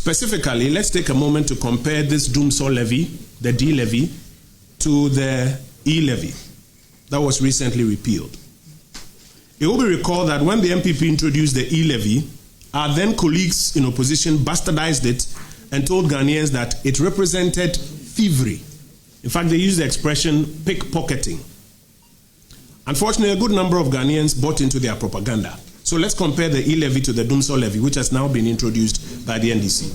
Specifically, let's take a moment to compare this Dumsor Levy, the D-Levy, to the E-Levy that was recently repealed. It will be recalled that when the MPP introduced the E-Levy, our then colleagues in opposition bastardized it and told Ghanaians that it represented thievery. In fact, they used the expression pickpocketing. Unfortunately, a good number of Ghanaians bought into their propaganda. So let's compare the E-Levy to the Dumsor Levy, which has now been introduced by the NDC.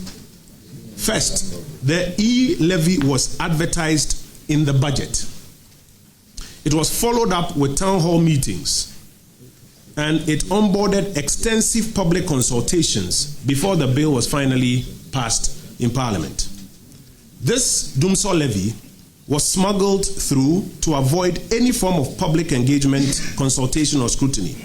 First, the E-Levy was advertised in the budget. It was followed up with town hall meetings, and it onboarded extensive public consultations before the bill was finally passed in Parliament. This Dumsor Levy was smuggled through to avoid any form of public engagement, consultation, or scrutiny.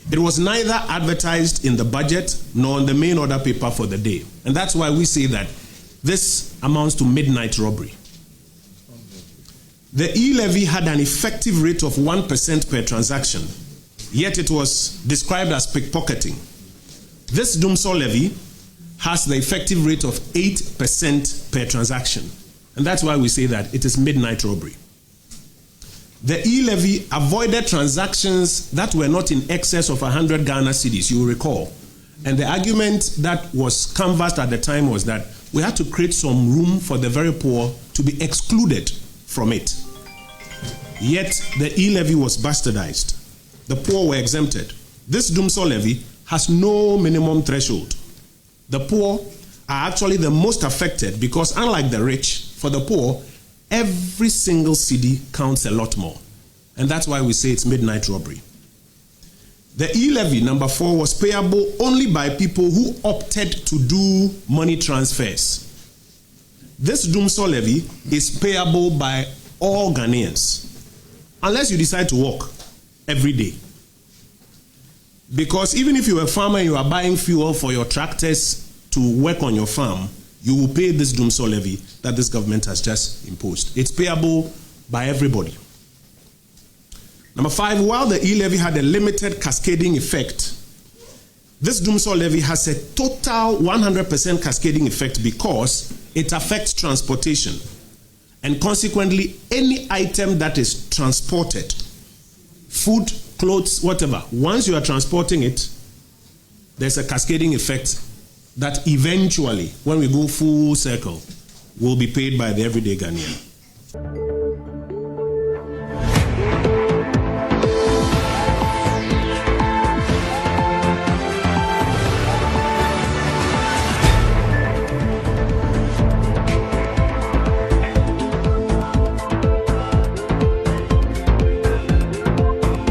It was neither advertised in the budget nor in the main order paper for the day. And that's why we say that this amounts to midnight robbery. The E-Levy had an effective rate of 1% per transaction, yet it was described as pickpocketing. This Dumsor Levy has the effective rate of 8% per transaction. And that's why we say that it is midnight robbery. The E-Levy avoided transactions that were not in excess of 100 Ghana cedis, you will recall. And the argument that was canvassed at the time was that we had to create some room for the very poor to be excluded from it. Yet the E-Levy was bastardized. The poor were exempted. This Dumsor Levy has no minimum threshold. The poor are actually the most affected because, unlike the rich, for the poor, every single cedi counts a lot more. And that's why we say it's midnight robbery. The E-Levy, number 4, was payable only by people who opted to do money transfers. This Dumsor Levy is payable by all Ghanaians, unless you decide to work every day. Because even if you're a farmer and you are buying fuel for your tractors to work on your farm, you will pay this Dumsor Levy that this government has just imposed. It's payable by everybody. Number 5, while the E-Levy had a limited cascading effect, this Dumsor Levy has a total 100% cascading effect because it affects transportation. And consequently, any item that is transported, food, clothes, whatever, once you are transporting it, there's a cascading effect that eventually, when we go full circle, will be paid by the everyday Ghanaian.